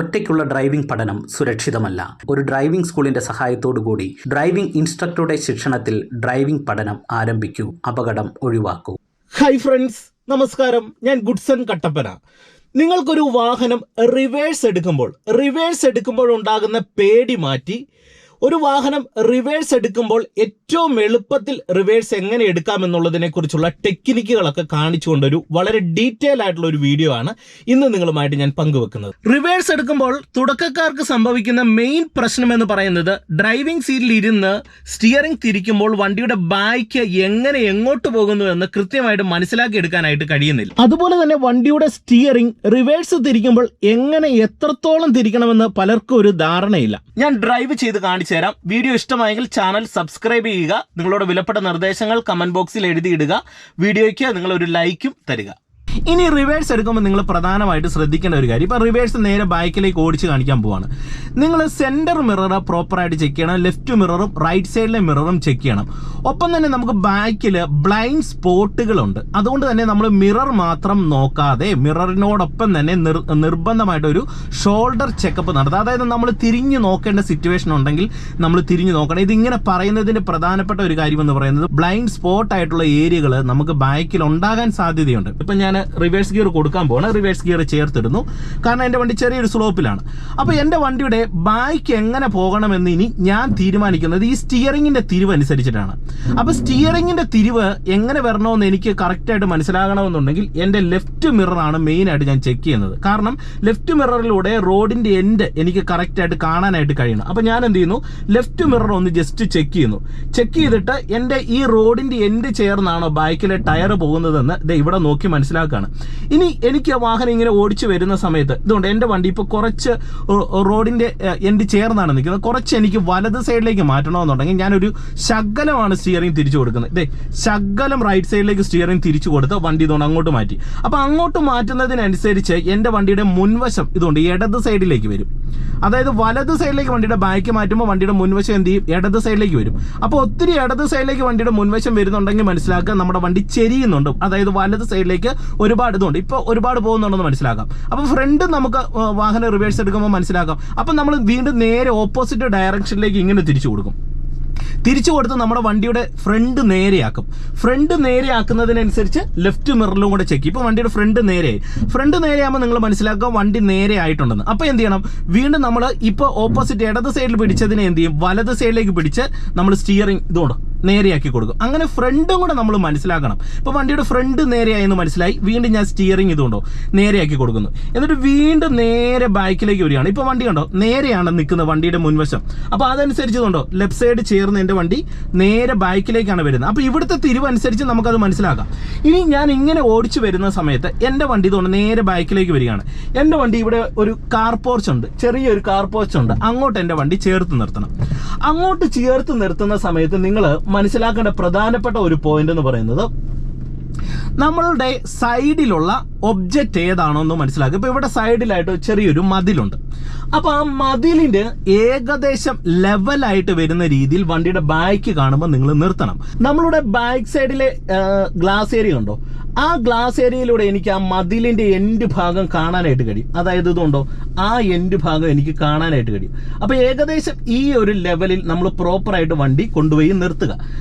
ഒറ്റയ്ക്കുള്ള driving പഠനം സുരക്ഷിതമല്ല. ഒരു ഡ്രൈവിംഗ് സ്കൂളിന്റെ സഹായത്തോടുകൂടി ഡ്രൈവിംഗ് ഇൻസ്ട്രക്ടറുടെ ശിക്ഷണത്തിൽ ഡ്രൈവിംഗ് പഠനം ആരംഭിക്കൂ. അപകടം ഒഴിവാക്കൂ. ഹായ് ഫ്രണ്ട്സ്, നമസ്കാരം. ഞാൻ ഗുഡ്സൺ കട്ടപ്പന. നിങ്ങൾക്കൊരു വാഹനം റിവേഴ്സ് എടുക്കുമ്പോൾ ഉണ്ടാകുന്ന പേടി മാറ്റി ഒരു വാഹനം റിവേഴ്സ് എടുക്കുമ്പോൾ ഏറ്റവും എളുപ്പത്തിൽ റിവേഴ്സ് എങ്ങനെ എടുക്കാമെന്നുള്ളതിനെ കുറിച്ചുള്ള ടെക്നിക്കുകളൊക്കെ കാണിച്ചുകൊണ്ടൊരു വളരെ ഡീറ്റെയിൽ ആയിട്ടുള്ള ഒരു വീഡിയോ ആണ് ഇന്ന് നിങ്ങളുമായിട്ട് ഞാൻ പങ്കുവെക്കുന്നത്. റിവേഴ്സ് എടുക്കുമ്പോൾ തുടക്കക്കാർക്ക് സംഭവിക്കുന്ന മെയിൻ പ്രശ്നം എന്ന് പറയുന്നത് ഡ്രൈവിംഗ് സീറ്റിൽ ഇരുന്ന് സ്റ്റിയറിംഗ് തിരിക്കുമ്പോൾ വണ്ടിയുടെ ബാക്ക് എങ്ങനെ എങ്ങോട്ട് പോകുന്നു എന്ന് കൃത്യമായിട്ട് മനസ്സിലാക്കി എടുക്കാനായിട്ട് കഴിയുന്നില്ല. അതുപോലെ തന്നെ വണ്ടിയുടെ സ്റ്റിയറിംഗ് റിവേഴ്സ് തിരിക്കുമ്പോൾ എങ്ങനെ എത്രത്തോളം തിരിക്കണമെന്ന് പലർക്കും ഒരു ധാരണയില്ല. ഞാൻ ഡ്രൈവ് ചെയ്ത് കാണിച്ചു തരാം. വീഡിയോ ഇഷ്ടമായെങ്കിൽ ചാനൽ സബ്സ്ക്രൈബ് ചെയ്യുക. നിങ്ങളുടെ വിലപ്പെട്ട നിർദ്ദേശങ്ങൾ കമന്റ് ബോക്സിൽ എഴുതിയിടുക. വീഡിയോയ്ക്ക് നിങ്ങൾ ഒരു ലൈക്കും തരിക. ഇനി റിവേഴ്സ് എടുക്കുമ്പോൾ നിങ്ങൾ പ്രധാനമായിട്ട് ശ്രദ്ധിക്കേണ്ട ഒരു കാര്യം, ഇപ്പം റിവേഴ്സ് നേരെ ബാക്കിലേക്ക് ഓടിച്ച് കാണിക്കാൻ പോവാണ്. നിങ്ങൾ സെൻറ്റർ മിറർ പ്രോപ്പറായിട്ട് ചെക്ക് ചെയ്യണം. ലെഫ്റ്റ് മിററും റൈറ്റ് സൈഡിലെ മിററും ചെക്ക് ചെയ്യണം. ഒപ്പം തന്നെ നമുക്ക് ബാക്കിൽ ബ്ലൈൻഡ് സ്പോട്ടുകളുണ്ട്. അതുകൊണ്ട് തന്നെ നമ്മൾ മിറർ മാത്രം നോക്കാതെ മിററിനോടൊപ്പം തന്നെ നിർബന്ധമായിട്ടൊരു ഷോൾഡർ ചെക്കപ്പ് നടത്തുക. അതായത് നമ്മൾ തിരിഞ്ഞു നോക്കേണ്ട സിറ്റുവേഷൻ ഉണ്ടെങ്കിൽ നമ്മൾ തിരിഞ്ഞു നോക്കണം. ഇതിങ്ങനെ പറയുന്നതിൻ്റെ പ്രധാനപ്പെട്ട ഒരു കാര്യം എന്ന് പറയുന്നത് ബ്ലൈൻഡ് സ്പോട്ട് ആയിട്ടുള്ള ഏരിയകൾ നമുക്ക് ബാക്കിൽ ഉണ്ടാകാൻ സാധ്യതയുണ്ട്. ഇപ്പം ഞാൻ റിവേഴ്സ് ഗിയർ കൊടുക്കാൻ പോവാണ്. റിവേഴ്സ് ഗിയർ ചേർത്തിടുന്നു. കാരണം എൻ്റെ വണ്ടി ചെറിയൊരു സ്ലോപ്പിലാണ്. അപ്പോൾ എൻ്റെ വണ്ടിയുടെ ബാക്ക് എങ്ങനെ പോകണമെന്ന് ഇനി ഞാൻ തീരുമാനിക്കുന്നത് ഈ സ്റ്റിയറിംഗിൻ്റെ തിരിവ് അനുസരിച്ചിട്ടാണ്. അപ്പോൾ സ്റ്റിയറിംഗിൻ്റെ തിരിവ് എങ്ങനെ വരണമെന്ന് എനിക്ക് കറക്റ്റായിട്ട് മനസ്സിലാകണമെന്നുണ്ടെങ്കിൽ എൻ്റെ ലെഫ്റ്റ് മിററാണ് മെയിനായിട്ട് ഞാൻ ചെക്ക് ചെയ്യുന്നത്. കാരണം ലെഫ്റ്റ് മിററിലൂടെ റോഡിൻ്റെ എൻഡ് എനിക്ക് കറക്റ്റായിട്ട് കാണാനായിട്ട് കഴിയണം. അപ്പോൾ ഞാൻ എന്ത് ചെയ്യുന്നു, ലെഫ്റ്റ് മിറർ ഒന്ന് ജസ്റ്റ് ചെക്ക് ചെയ്യുന്നു. ചെക്ക് ചെയ്തിട്ട് എൻ്റെ ഈ റോഡിൻ്റെ എൻഡ് ചേർന്നാണോ ബാക്കിലെ ടയർ പോകുന്നതെന്ന് ഇവിടെ നോക്കി മനസ്സിലാക്കുകയാണ്. ഇനി എനിക്ക് വാഹനം ഇങ്ങനെ ഓടിച്ചു വരുന്ന സമയത്ത് ഇതുകൊണ്ട് എൻ്റെ വണ്ടി ഇപ്പോൾ കുറച്ച് റോഡിൻ്റെ എൻഡ് ചേർന്നാണ് നിൽക്കുന്നത്. കുറച്ച് എനിക്ക് വലത് സൈഡിലേക്ക് മാറ്റണമെന്നുണ്ടെങ്കിൽ ഞാനൊരു ശകലമാണ് സ്റ്റിയറിംഗ് തിരിച്ചു കൊടുക്കുന്നത്. ശകലം റൈറ്റ് സൈഡിലേക്ക് സ്റ്റിയറിംഗ് തിരിച്ചു കൊടുത്ത് വണ്ടി ഇതുകൊണ്ട് അങ്ങോട്ട് മാറ്റി. അപ്പോൾ അങ്ങോട്ട് മാറ്റുന്നതിനനുസരിച്ച് എൻ്റെ വണ്ടിയുടെ മുൻവശം ഇതുകൊണ്ട് ഇടത് സൈഡിലേക്ക് വരും. അതായത് വലത് സൈഡിലേക്ക് വണ്ടിയുടെ ബാക്ക് മാറ്റുമ്പോൾ വണ്ടിയുടെ മുൻവശം എന്ത് ചെയ്യും, ഇടത് സൈഡിലേക്ക് വരും. അപ്പോൾ ഒത്തിരി ഇടത് സൈഡിലേക്ക് വണ്ടിയുടെ മുൻവശം വരുന്നുണ്ടെങ്കിൽ മനസ്സിലാക്കുക നമ്മുടെ വണ്ടി ചെരിയുന്നുണ്ട്. അതായത് വലത് സൈഡിലേക്ക് ഒരുപാട് ഇതുണ്ട്, ഇപ്പോൾ ഒരുപാട് പോകുന്നുണ്ടെന്ന് മനസ്സിലാക്കാം. അപ്പോൾ ഫ്രണ്ട് നമുക്ക് വാഹനം റിവേഴ്സ് എടുക്കുമ്പോൾ മനസ്സിലാക്കാം. അപ്പം നമ്മൾ വീണ്ടും നേരെ ഓപ്പോസിറ്റ് ഡയറക്ഷനിലേക്ക് ഇങ്ങനെ തിരിച്ചു കൊടുക്കും. തിരിച്ചു കൊടുത്ത് നമ്മുടെ വണ്ടിയുടെ ഫ്രണ്ട് നേരെയാക്കും. ഫ്രണ്ട് നേരെയാക്കുന്നതിനനുസരിച്ച് ലെഫ്റ്റ് മിററിലും കൂടെ ചെക്ക്. ഇപ്പോൾ വണ്ടിയുടെ ഫ്രണ്ട് നേരെയാകുമ്പോൾ നിങ്ങൾ മനസ്സിലാക്കുക വണ്ടി നേരെ ആയിട്ടുണ്ടെന്ന്. അപ്പോൾ എന്ത് ചെയ്യണം, വീണ്ടും നമ്മൾ ഇപ്പോൾ ഓപ്പോസിറ്റ് ഇടത് സൈഡിൽ പിടിച്ചതിനെ എന്ത് ചെയ്യും, വലത് സൈഡിലേക്ക് പിടിച്ച് നമ്മൾ സ്റ്റിയറിംഗ് ഇതുകൊണ്ട് നേരെയാക്കി കൊടുക്കും. അങ്ങനെ ഫ്രണ്ടും കൂടെ നമ്മൾ മനസ്സിലാക്കണം. ഇപ്പോൾ വണ്ടിയുടെ ഫ്രണ്ട് നേരെയായെന്ന് മനസ്സിലായി. വീണ്ടും ഞാൻ സ്റ്റിയറിംഗ് ഇതുകൊണ്ടോ നേരെയാക്കി കൊടുക്കുന്നു. എന്നിട്ട് വീണ്ടും നേരെ ബാക്കിലേക്ക് വരികയാണ്. ഇപ്പോൾ വണ്ടി കണ്ടോ നേരെയാണ് നിൽക്കുന്നത് വണ്ടിയുടെ മുൻവശം. അപ്പോൾ അതനുസരിച്ച് കൊണ്ടോ ലെഫ്റ്റ് സൈഡ് ചേർന്ന് എൻ്റെ വണ്ടി നേരെ ബാക്കിലേക്കാണ് വരുന്നത്. അപ്പോൾ ഇവിടുത്തെ തിരിവനുസരിച്ച് നമുക്കത് മനസ്സിലാക്കാം. ഇനി ഞാൻ ഇങ്ങനെ ഓടിച്ചു വരുന്ന സമയത്ത് എൻ്റെ വണ്ടി ഇതുകൊണ്ട് നേരെ ബാക്കിലേക്ക് വരികയാണ്. എൻ്റെ വണ്ടി ഇവിടെ ഒരു കാർ പോർച്ച് ഉണ്ട്, ചെറിയൊരു കാർ പോർച്ച് ഉണ്ട്. അങ്ങോട്ട് എൻ്റെ വണ്ടി ചേർത്ത് നിർത്തണം. അങ്ങോട്ട് ചേർത്ത് നിർത്തുന്ന സമയത്ത് നിങ്ങൾ മനസ്സിലാക്കേണ്ട പ്രധാനപ്പെട്ട ഒരു പോയിന്റ് എന്ന് പറയുന്നത് നമ്മളുടെ സൈഡിലുള്ള ഒബ്ജക്റ്റ് ഏതാണോ എന്ന് മനസ്സിലാക്കുക. ഇപ്പോൾ ഇവിടെ സൈഡിലായിട്ട് ചെറിയൊരു മതിലുണ്ട്. അപ്പോൾ ആ മതിലിൻ്റെ ഏകദേശം ലെവലായിട്ട് വരുന്ന രീതിയിൽ വണ്ടിയുടെ ബാക്ക് കാണുമ്പോൾ നിങ്ങൾ നിർത്തണം. നമ്മളുടെ ബാക്ക് സൈഡിലെ ഗ്ലാസ് ഏരിയ ഉണ്ടോ, ആ ഗ്ലാസ് ഏരിയയിലൂടെ എനിക്ക് ആ മതിലിൻ്റെ എൻഡ് ഭാഗം കാണാനായിട്ട് കഴിയും. അതായത് ഇതുകൊണ്ടോ ആ എൻഡ് ഭാഗം എനിക്ക് കാണാനായിട്ട് കഴിയും. അപ്പോൾ ഏകദേശം ഈ ഒരു ലെവലിൽ നമ്മൾ പ്രോപ്പറായിട്ട് വണ്ടി കൊണ്ടുപോയി നിർത്തുക.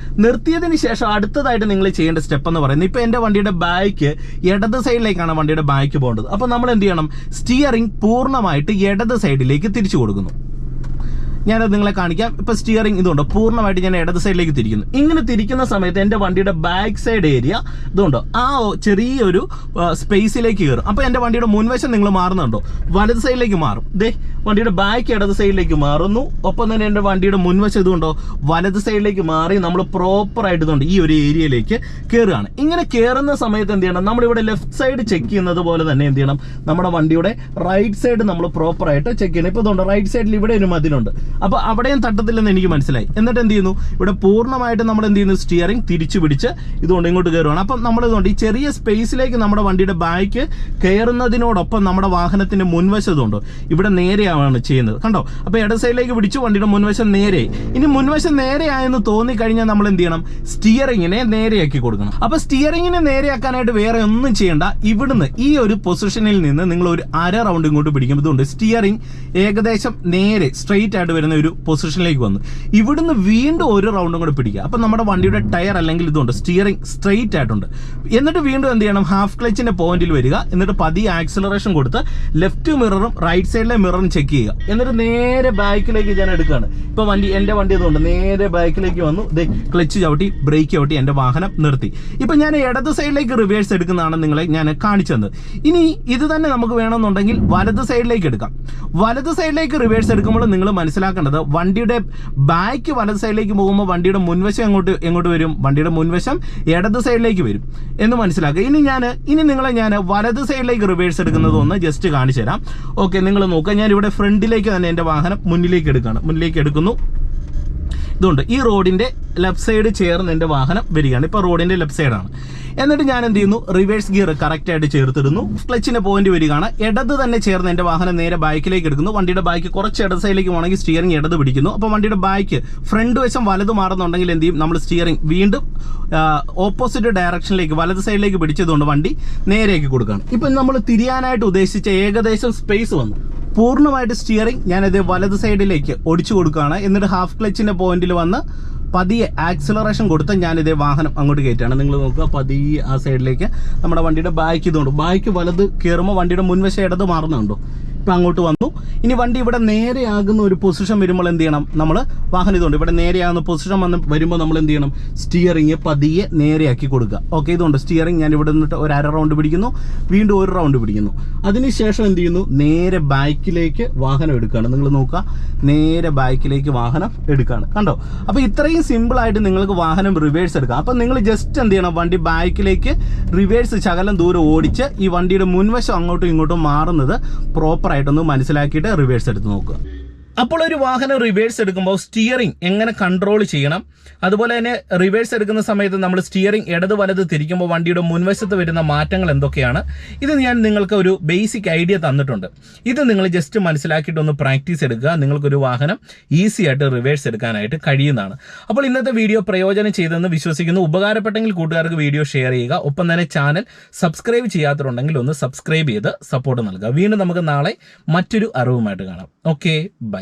നിർത്തിയതിന് ശേഷം അടുത്തതായിട്ട് നിങ്ങൾ ചെയ്യേണ്ട സ്റ്റെപ്പ് എന്ന് പറയുന്നത്, ഇപ്പോൾ എൻ്റെ വണ്ടിയുടെ ബാക്ക് ഇടത് സൈഡിലേക്കാണ് വണ്ടിയുടെ ബാക്ക് പോകേണ്ടത്. അപ്പോൾ നമ്മൾ എന്ത് ചെയ്യണം, സ്റ്റിയറിംഗ് പൂർണ്ണമായിട്ട് ഇടത് സൈഡിലേക്ക് തിരിച്ചു കൊടുക്കുന്നു. ഞാനത് നിങ്ങളെ കാണിക്കാം. ഇപ്പോൾ സ്റ്റിയറിംഗ് ഇതുണ്ടോ പൂർണ്ണമായിട്ട് ഞാൻ ഇടത് സൈഡിലേക്ക് തിരിക്കുന്നു. ഇങ്ങനെ തിരിക്കുന്ന സമയത്ത് എൻ്റെ വണ്ടിയുടെ ബാക്ക് സൈഡ് ഏരിയ ഇതുണ്ടോ ആ ചെറിയൊരു സ്പേസിലേക്ക് കയറും. അപ്പോൾ എൻ്റെ വണ്ടിയുടെ മുൻവശം നിങ്ങൾ മാറുന്നുണ്ടോ, വലത് സൈഡിലേക്ക് മാറും. വണ്ടിയുടെ ബാക്ക് ഇടത് സൈഡിലേക്ക് മാറുന്നു. ഒപ്പം തന്നെ എൻ്റെ വണ്ടിയുടെ മുൻവശം ഇതുകൊണ്ടോ വലത് സൈഡിലേക്ക് മാറി നമ്മൾ പ്രോപ്പറായിട്ട് ഇതുകൊണ്ട് ഈ ഒരു ഏരിയയിലേക്ക് കയറുകയാണ്. ഇങ്ങനെ കയറുന്ന സമയത്ത് എന്ത് ചെയ്യണം, നമ്മളിവിടെ ലെഫ്റ്റ് സൈഡ് ചെക്ക് ചെയ്യുന്നത് പോലെ തന്നെ എന്ത് ചെയ്യണം, നമ്മുടെ വണ്ടിയുടെ റൈറ്റ് സൈഡ് നമ്മൾ പ്രോപ്പറായിട്ട് ചെക്ക് ചെയ്യണം. ഇപ്പോൾ ഇതുകൊണ്ട് റൈറ്റ് സൈഡിൽ ഇവിടെ ഒരു മതിലുണ്ട്. അപ്പോൾ അവിടെയും തട്ടത്തില്ലെന്ന് എനിക്ക് മനസ്സിലായി. എന്നിട്ട് എന്ത് ചെയ്യുന്നു, ഇവിടെ പൂർണ്ണമായിട്ട് നമ്മൾ എന്ത് ചെയ്യുന്നു, സ്റ്റിയറിംഗ് തിരിച്ചു പിടിച്ച് ഇതുകൊണ്ട് ഇങ്ങോട്ട് കയറുകയാണ്. അപ്പം നമ്മൾ ഇതുകൊണ്ട് ഈ ചെറിയ സ്പേസിലേക്ക് നമ്മുടെ വണ്ടിയുടെ ബാക്ക് കയറുന്നതിനോടൊപ്പം നമ്മുടെ വാഹനത്തിന്റെ മുൻവശത്തുണ്ടോ ഇവിടെ നേരെയാണ് ചെയ്യുന്നത്, കണ്ടോ. അപ്പോൾ ഇട സൈഡിലേക്ക് പിടിച്ചു, വണ്ടിയുടെ മുൻവശം നേരെ. ഇനി മുൻവശം നേരെയായെന്ന് തോന്നിക്കഴിഞ്ഞാൽ നമ്മൾ എന്ത് ചെയ്യണം, സ്റ്റിയറിങ്ങിനെ നേരെയാക്കി കൊടുക്കണം. അപ്പോൾ സ്റ്റിയറിങ്ങിനെ നേരെയാക്കാനായിട്ട് വേറെ ഒന്നും ചെയ്യണ്ട. ഇവിടുന്ന് ഈ ഒരു പൊസിഷനിൽ നിന്ന് നിങ്ങൾ ഒരു അര റൗണ്ട് ഇങ്ങോട്ട് പിടിക്കും. ഇതുകൊണ്ട് സ്റ്റിയറിംഗ് ഏകദേശം നേരെ സ്ട്രെയിറ്റ് ആയിട്ട് വരുന്ന ഒരു പൊസിഷനിലേക്ക് വന്നു. ഇവിടുന്ന് വീണ്ടും ഒരു റൗണ്ടും കൂടെ പിടിക്കുക. അപ്പം നമ്മുടെ വണ്ടിയുടെ ടയർ അല്ലെങ്കിൽ ഇതുണ്ട് സ്റ്റിയറിംഗ് സ്ട്രെയിറ്റ് ആയിട്ടുണ്ട്. എന്നിട്ട് വീണ്ടും എന്ത് ചെയ്യണം, ഹാഫ് ക്ലച്ചിന്റെ പോയിന്റിൽ വരിക. എന്നിട്ട് പതിയെ ആക്സിലറേഷൻ കൊടുത്ത് ലെഫ്റ്റ് മിററും റൈറ്റ് സൈഡിലെ മിററും ചെക്ക് ചെയ്യുക. എന്നിട്ട് നേരെ ബാക്കിലേക്ക് ഞാൻ എടുക്കുകയാണ്. ഇപ്പൊ എൻ്റെ വണ്ടി ഇതുകൊണ്ട് നേരെ ബാക്കിലേക്ക് വന്നു, ക്ലച്ച് ചവിട്ടി ബ്രേക്ക് ചവിട്ടി എൻ്റെ വാഹനം നിർത്തി. ഇപ്പൊ ഞാൻ ഇടത് സൈഡിലേക്ക് റിവേഴ്സ് എടുക്കുന്നതാണ് നിങ്ങളെ ഞാൻ കാണിച്ചു തന്നത്. ഇനി ഇത് തന്നെ നമുക്ക് വേണമെന്നുണ്ടെങ്കിൽ വലത് സൈഡിലേക്ക് എടുക്കാം. വലത് സൈഡിലേക്ക് റിവേഴ്സ് എടുക്കുമ്പോൾ നിങ്ങൾ മനസ്സിലാക്കേണ്ടത്, വണ്ടിയുടെ ബാക്ക് വലത് സൈഡിലേക്ക് പോകുമ്പോൾ വണ്ടിയുടെ മുൻവശം എങ്ങോട്ട് വരും, വണ്ടിയുടെ മുൻവശം ഇടത് സൈഡിലേക്ക് വരും എന്ന് മനസ്സിലാക്കുക. ഇനി നിങ്ങളെ ഞാൻ വലത് സൈഡിലേക്ക് റിവേഴ്സ് എടുക്കുന്നത് ഒന്ന് ജസ്റ്റ് കാണിച്ചു തരാം. ഓക്കെ, നിങ്ങൾ നോക്കുക. ഞാൻ ഇവിടെ ഫ്രണ്ടിലേക്ക് തന്നെ എൻ്റെ വാഹനം മുന്നിലേക്ക് എടുക്കുന്നു. ഇതുണ്ട് ഈ റോഡിന്റെ ലെഫ്റ്റ് സൈഡ് ചേർന്ന് എൻ്റെ വാഹനം വരികയാണ്. ഇപ്പോൾ റോഡിന്റെ ലെഫ്റ്റ് സൈഡാണ്. എന്നിട്ട് ഞാൻ എന്ത് ചെയ്യുന്നു, റിവേഴ്സ് ഗിയർ കറക്റ്റ് ആയിട്ട് ചേർത്തിടുന്നു. ക്ലച്ചിന്റെ പോയിന്റ് വരികയാണ്. ഇടത് തന്നെ ചേർന്ന് എൻ്റെ വാഹനം നേരെ ബാക്കിലേക്ക് എടുക്കുന്നു. വണ്ടിയുടെ ബാക്ക് കുറച്ച് ഇടത് സൈഡിലേക്ക് പോകണമെങ്കിൽ സ്റ്റിയറിംഗ് ഇടത് പിടിക്കുന്നു. അപ്പോൾ വണ്ടിയുടെ ബാക്ക് ഫ്രണ്ട് വശം വലത് മാറുന്നുണ്ടെങ്കിൽ എന്ത് ചെയ്യും, നമ്മൾ സ്റ്റിയറിംഗ് വീണ്ടും ഓപ്പോസിറ്റ് ഡയറക്ഷനിലേക്ക് വലത് സൈഡിലേക്ക് പിടിച്ചതുകൊണ്ട് വണ്ടി നേരെയാക്കി കൊടുക്കുകയാണ്. ഇപ്പം നമ്മൾ തിരിയാനായിട്ട് ഉദ്ദേശിച്ച ഏകദേശം സ്പേസ് വന്നു. പൂർണ്ണമായിട്ട് സ്റ്റിയറിംഗ് ഞാനത് വലത് സൈഡിലേക്ക് ഒടിച്ചു കൊടുക്കുകയാണ്. എന്നിട്ട് ഹാഫ് ക്ലച്ചിന്റെ പോയിന്റിൽ വന്ന് പതിയെ ആക്സിലറേഷൻ കൊടുത്ത് ഞാനിതേ വാഹനം അങ്ങോട്ട് കയറ്റാണ്. നിങ്ങൾ നോക്കുക, പതിയെ ആ സൈഡിലേക്ക് നമ്മുടെ വണ്ടിയുടെ ബാക്ക് ഇതുകൊണ്ട് ബാക്ക് വലത് കയറുമ്പോൾ വണ്ടിയുടെ മുൻവശം ഇടത് മാറുന്നുണ്ടോ, ഇപ്പം അങ്ങോട്ട് വന്നു. ഇനി വണ്ടി ഇവിടെ നേരെയാകുന്ന ഒരു പൊസിഷൻ വരുമ്പോൾ എന്ത് ചെയ്യണം, നമ്മൾ വാഹനം ഇതുകൊണ്ട് ഇവിടെ നേരെയാകുന്ന പൊസിഷൻ വരുമ്പോൾ നമ്മൾ എന്ത് ചെയ്യണം, സ്റ്റിയറിംഗ് പതിയെ നേരെയാക്കി കൊടുക്കുക. ഓക്കെ, ഇതുകൊണ്ട് സ്റ്റിയറിംഗ് ഞാൻ ഇവിടെ നിന്നിട്ട് ഒരു അര റൗണ്ട് പിടിക്കുന്നു, വീണ്ടും ഒരു റൗണ്ട് പിടിക്കുന്നു. അതിനുശേഷം എന്ത് ചെയ്യുന്നു, നേരെ ബാക്കിലേക്ക് വാഹനം എടുക്കുകയാണ്. നിങ്ങൾ നോക്കുക, നേരെ ബാക്കിലേക്ക് വാഹനം എടുക്കുകയാണ്, കണ്ടോ. അപ്പോൾ ഇത്രയും സിമ്പിളായിട്ട് നിങ്ങൾക്ക് വാഹനം റിവേഴ്സ് എടുക്കാം. അപ്പം നിങ്ങൾ ജസ്റ്റ് എന്ത് ചെയ്യണം, വണ്ടി ബാക്കിലേക്ക് റിവേഴ്സ് ശകലം ദൂരം ഓടിച്ച് ഈ വണ്ടിയുടെ മുൻവശം അങ്ങോട്ടും ഇങ്ങോട്ടും മാറുന്നത് പ്രോപ്പറായിട്ടൊന്ന് മനസ്സിലാക്കിയിട്ട് റിവേഴ്സ് എടുത്ത് നോക്കുക. അപ്പോൾ ഒരു വാഹനം റിവേഴ്സ് എടുക്കുമ്പോൾ സ്റ്റിയറിംഗ് എങ്ങനെ കൺട്രോൾ ചെയ്യണം, അതുപോലെ തന്നെ റിവേഴ്സ് എടുക്കുന്ന സമയത്ത് നമ്മൾ സ്റ്റിയറിംഗ് ഇടത് വലത് തിരിക്കുമ്പോൾ വണ്ടിയുടെ മുൻവശത്ത് വരുന്ന മാറ്റങ്ങൾ എന്തൊക്കെയാണ്, ഇത് ഞാൻ നിങ്ങൾക്ക് ഒരു ബേസിക് ഐഡിയ തന്നിട്ടുണ്ട്. ഇത് നിങ്ങൾ ജസ്റ്റ് മനസ്സിലാക്കിയിട്ട് ഒന്ന് പ്രാക്ടീസ് എടുക്കുക. നിങ്ങൾക്കൊരു വാഹനം ഈസി ആയിട്ട് റിവേഴ്സ് എടുക്കാനായിട്ട് കഴിയുന്നതാണ്. അപ്പോൾ ഇന്നത്തെ വീഡിയോ പ്രയോജനം ചെയ്തെന്ന് വിശ്വസിക്കുന്നു. ഉപകാരപ്പെട്ടെങ്കിൽ കൂട്ടുകാർക്ക് വീഡിയോ ഷെയർ ചെയ്യുക. ഒപ്പം തന്നെ ചാനൽ സബ്സ്ക്രൈബ് ചെയ്യാത്തതുണ്ടെങ്കിൽ ഒന്ന് സബ്സ്ക്രൈബ് ചെയ്ത് സപ്പോർട്ട് നൽകുക. വീണ്ടും നമുക്ക് നാളെ മറ്റൊരു അറിവുമായിട്ട് കാണാം. Okay, by.